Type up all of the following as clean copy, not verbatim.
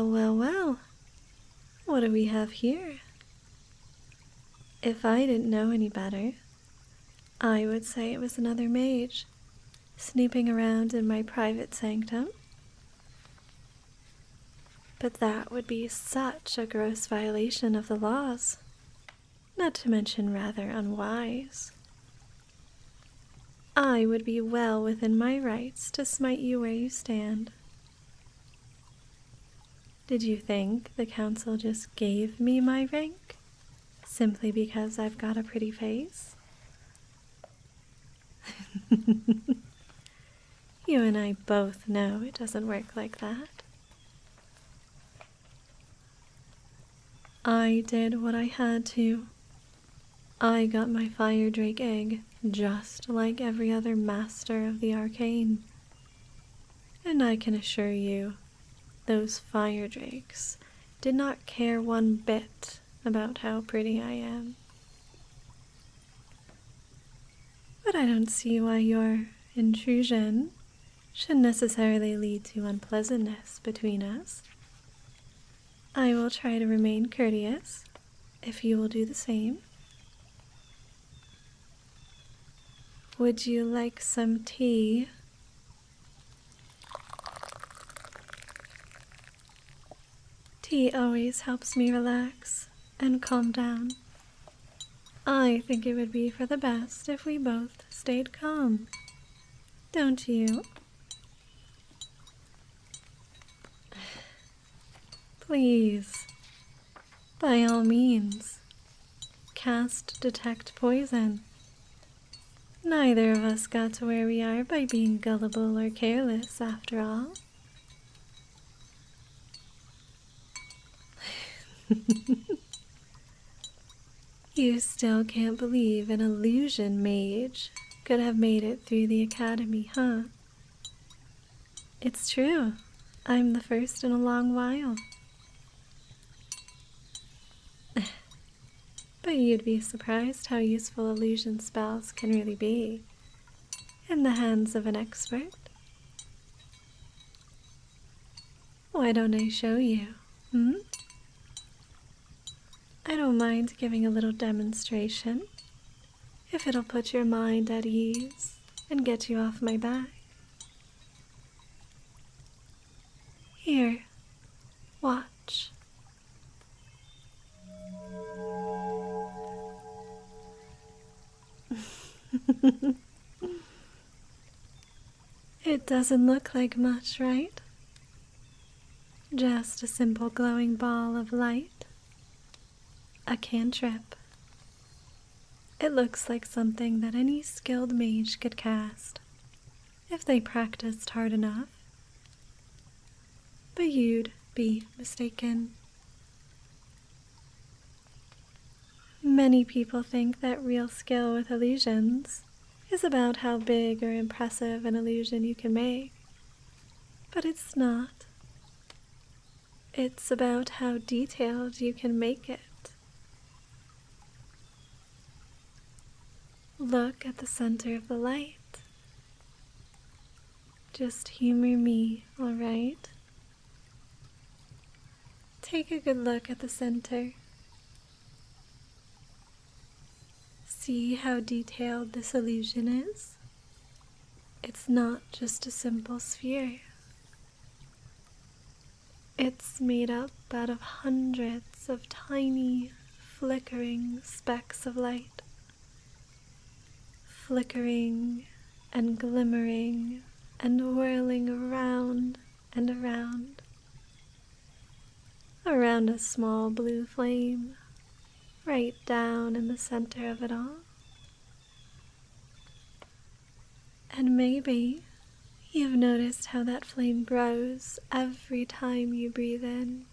Well, well, well. What do we have here? If I didn't know any better, I would say it was another mage snooping around in my private sanctum. But that would be such a gross violation of the laws, not to mention rather unwise. I would be well within my rights to smite you where you stand. Did you think the council just gave me my rank simply because I've got a pretty face? You and I both know it doesn't work like that. I did what I had to. I got my fire drake egg just like every other master of the arcane. And I can assure you, those fire drakes did not care one bit about how pretty I am. But I don't see why your intrusion should necessarily lead to unpleasantness between us. I will try to remain courteous, if you will do the same. Would you like some tea? Tea always helps me relax and calm down. I think it would be for the best if we both stayed calm. Don't you? Please, by all means, cast detect poison. Neither of us got to where we are by being gullible or careless, after all. You still can't believe an illusion mage could have made it through the academy, huh? It's true. I'm the first in a long while. But you'd be surprised how useful illusion spells can really be in the hands of an expert. Why don't I show you, I don't mind giving a little demonstration, if it'll put your mind at ease and get you off my back. Here, watch. It doesn't look like much, right? Just a simple glowing ball of light. A cantrip. It looks like something that any skilled mage could cast, if they practiced hard enough. But you'd be mistaken. Many people think that real skill with illusions is about how big or impressive an illusion you can make. But it's not. It's about how detailed you can make it. Look at the center of the light. Just humor me, alright? Take a good look at the center. See how detailed this illusion is? It's not just a simple sphere. It's made up out of hundreds of tiny, flickering specks of light. Flickering and glimmering and whirling around and around. Around a small blue flame, right down in the center of it all. And maybe you've noticed how that flame grows every time you breathe in.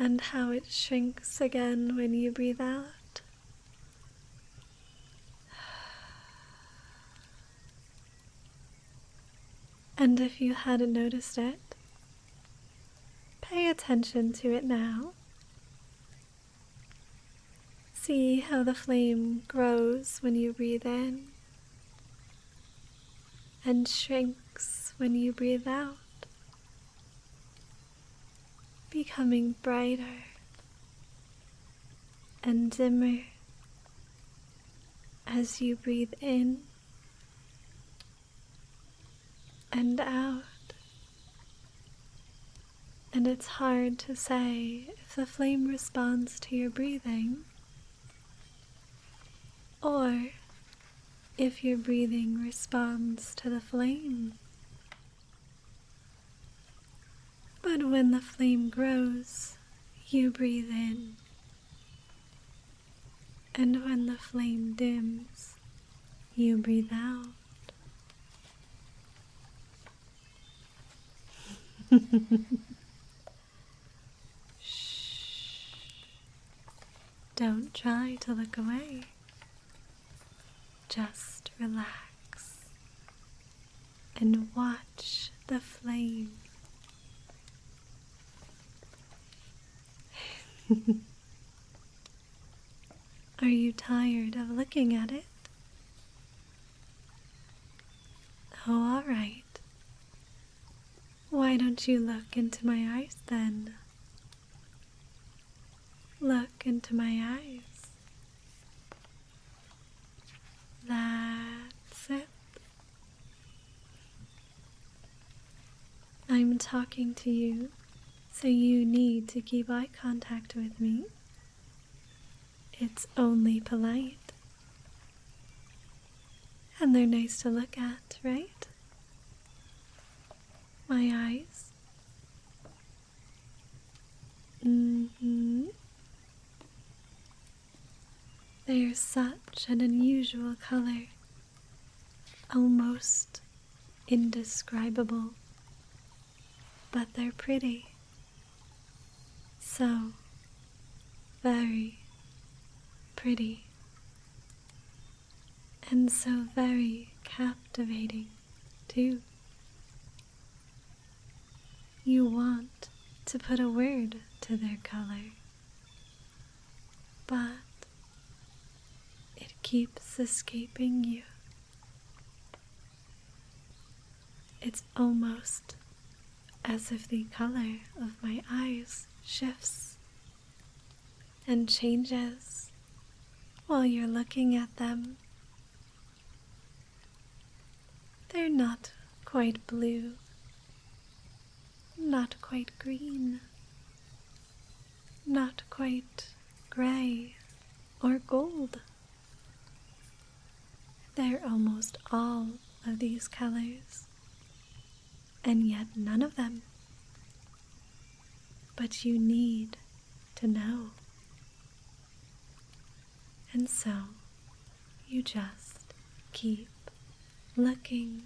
And how it shrinks again when you breathe out. And if you hadn't noticed it, pay attention to it now. See how the flame grows when you breathe in, and shrinks when you breathe out, becoming brighter and dimmer as you breathe in and out. And it's hard to say if the flame responds to your breathing or if your breathing responds to the flame. But when the flame grows, you breathe in. And when the flame dims, you breathe out. Shh. Don't try to look away. Just relax and watch the flame. Are you tired of looking at it? Oh, all right. Why don't you look into my eyes then? Look into my eyes. That's it. I'm talking to you, so you need to keep eye contact with me. It's only polite. And they're nice to look at, right? My eyes. They're such an unusual color, almost indescribable, but they're pretty. So very pretty, and so very captivating, too. You want to put a word to their color, but it keeps escaping you. It's almost as if the color of my eyes shifts and changes while you're looking at them. They're not quite blue, not quite green, not quite gray or gold. They're almost all of these colors, and yet none of them. But you need to know. And so you just keep looking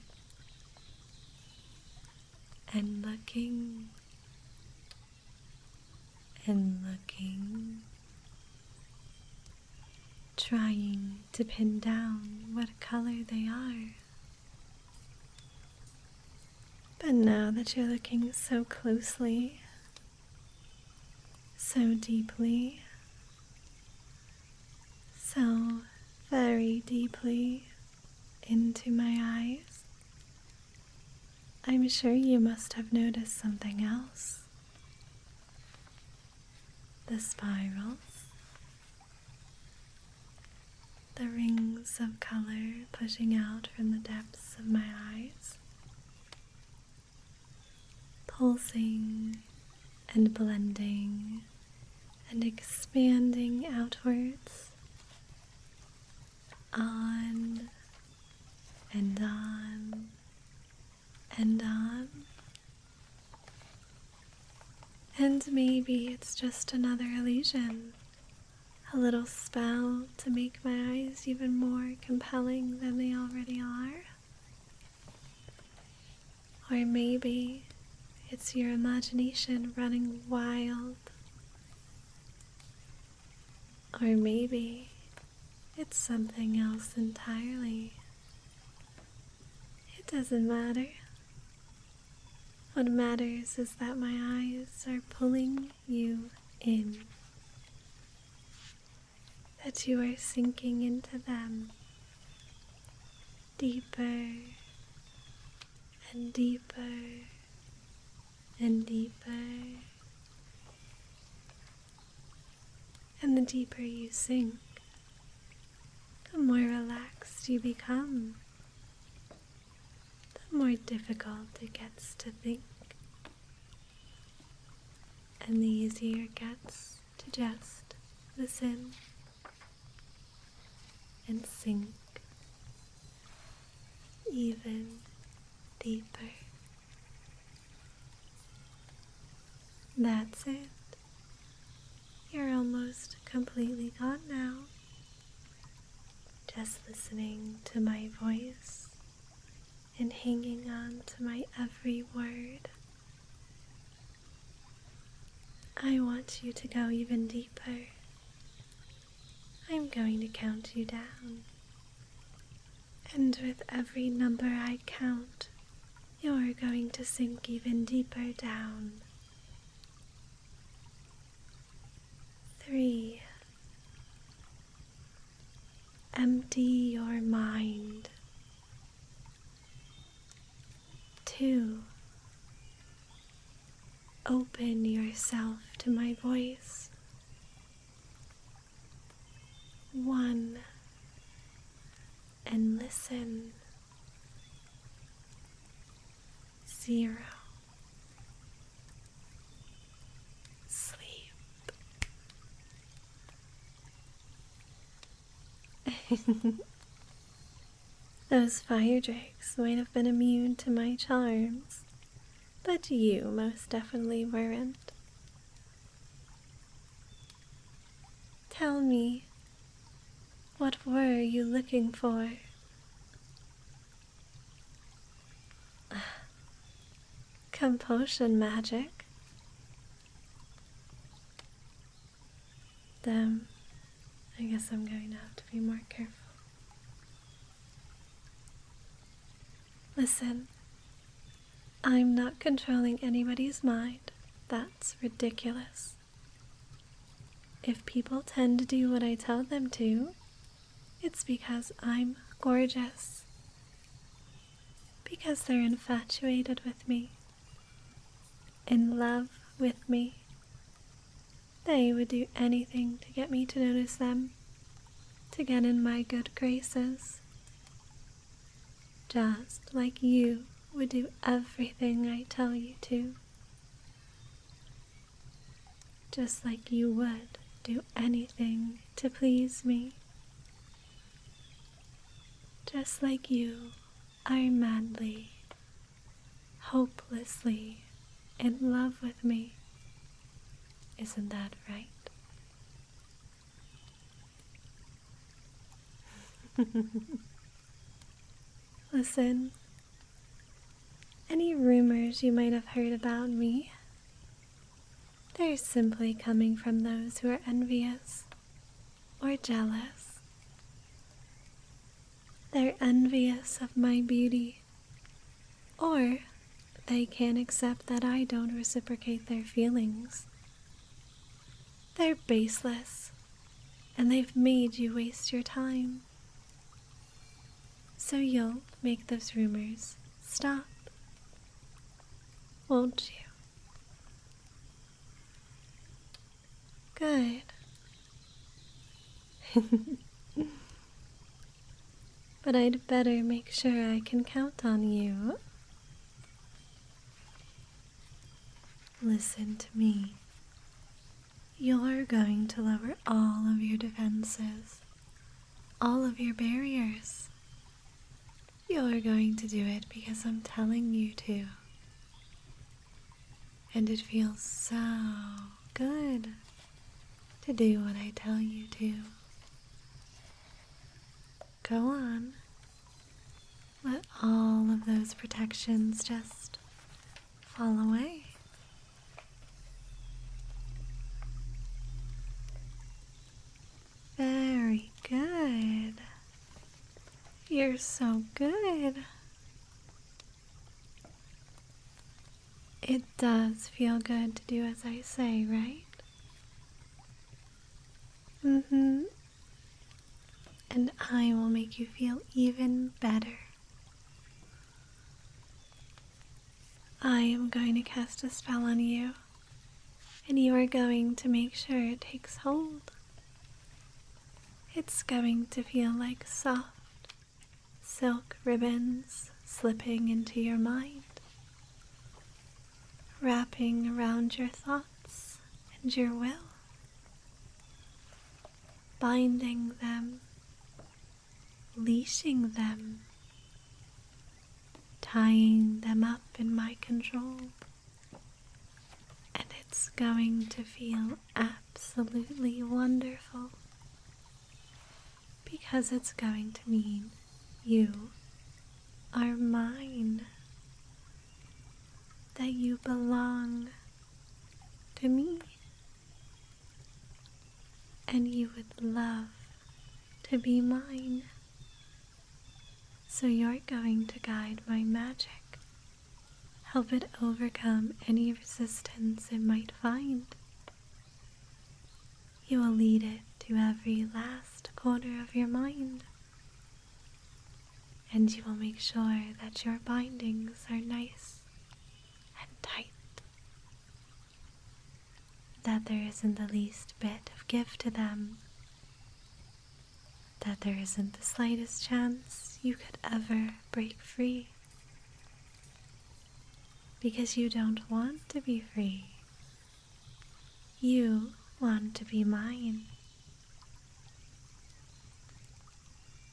and looking and looking, trying to pin down what color they are. But now that you're looking so closely, so deeply, so very deeply into my eyes, I'm sure you must have noticed something else. The spirals, the rings of color pushing out from the depths of my eyes, pulsing and blending and expanding outwards, on and on and on. And maybe it's just another illusion, a little spell to make my eyes even more compelling than they already are. Or maybe it's your imagination running wild. Or maybe it's something else entirely. It doesn't matter. What matters is that my eyes are pulling you in, that you are sinking into them deeper and deeper and deeper. And the deeper you sink, the more relaxed you become, the more difficult it gets to think, and the easier it gets to just listen and sink even deeper. That's it. You're almost completely gone now. Just listening to my voice and hanging on to my every word. I want you to go even deeper. I'm going to count you down. And with every number I count, you're going to sink even deeper down. 3. Empty your mind. 2. Open yourself to my voice. 1. And listen. 0. Sleep. Those fire drakes might have been immune to my charms, but you most definitely weren't. Tell me, what were you looking for? Compulsion magic? Damn, I guess I'm going to have to be more careful. Listen, I'm not controlling anybody's mind. That's ridiculous. If people tend to do what I tell them to, it's because I'm gorgeous. Because they're infatuated with me. In love with me. They would do anything to get me to notice them, to get in my good graces. Just like you would do everything I tell you to. Just like you would do anything to please me. Just like you are madly, hopelessly in love with me. Isn't that right? Listen, any rumors you might have heard about me, they're simply coming from those who are envious or jealous. They're envious of my beauty, or they can't accept that I don't reciprocate their feelings. They're baseless, and they've made you waste your time. So you'll make those rumors stop, won't you? Good. But I'd better make sure I can count on you. Listen to me. You're going to lower all of your defenses, all of your barriers. You're going to do it because I'm telling you to. And it feels so good to do what I tell you to. Go on. Let all of those protections just fall away. Very good. You're so good. It does feel good to do as I say, right? And I will make you feel even better. I am going to cast a spell on you, and you are going to make sure it takes hold. It's going to feel like soft silk ribbons slipping into your mind, wrapping around your thoughts and your will, binding them, leashing them, tying them up in my control. And it's going to feel absolutely wonderful, because it's going to mean you are mine, that you belong to me, and you would love to be mine. So you're going to guide my magic, help it overcome any resistance it might find. You will lead it to every last corner of your mind, and you will make sure that your bindings are nice and tight, that there isn't the least bit of give to them, that there isn't the slightest chance you could ever break free, because you don't want to be free. You want to be mine.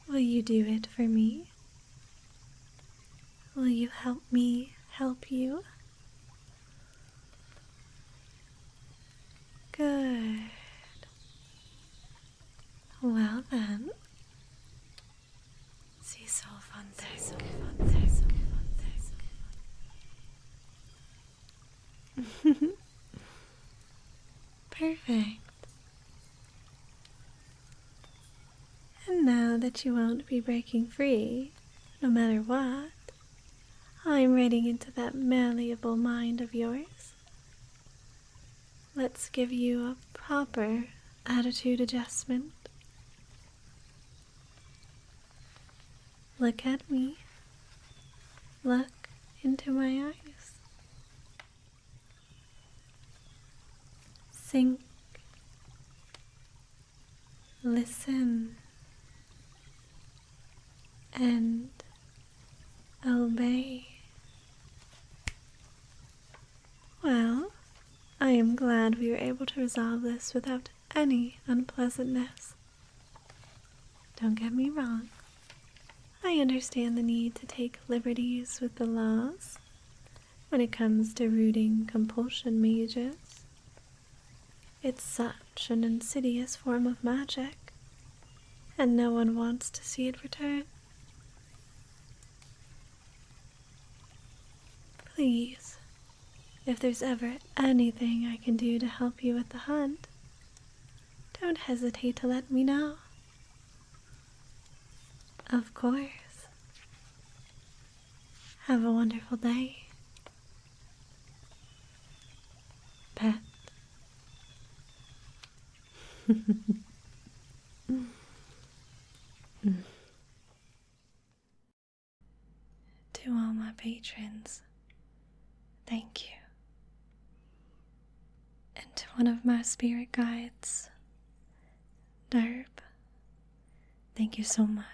Will you do it for me? Will you help me help you? Good. Well then. Sie so fantastic. Perfect. And now that you won't be breaking free, no matter what, I'm reading into that malleable mind of yours. Let's give you a proper attitude adjustment. Look at me. Look into my eyes. Think. Listen. And obey. Well, I am glad we were able to resolve this without any unpleasantness. Don't get me wrong. I understand the need to take liberties with the laws when it comes to rooting compulsion mages. It's such an insidious form of magic, and no one wants to see it return. Please, if there's ever anything I can do to help you with the hunt, don't hesitate to let me know. Of course. Have a wonderful day, pet. To all my patrons, thank you. And to one of my spirit guides, Derb, thank you so much.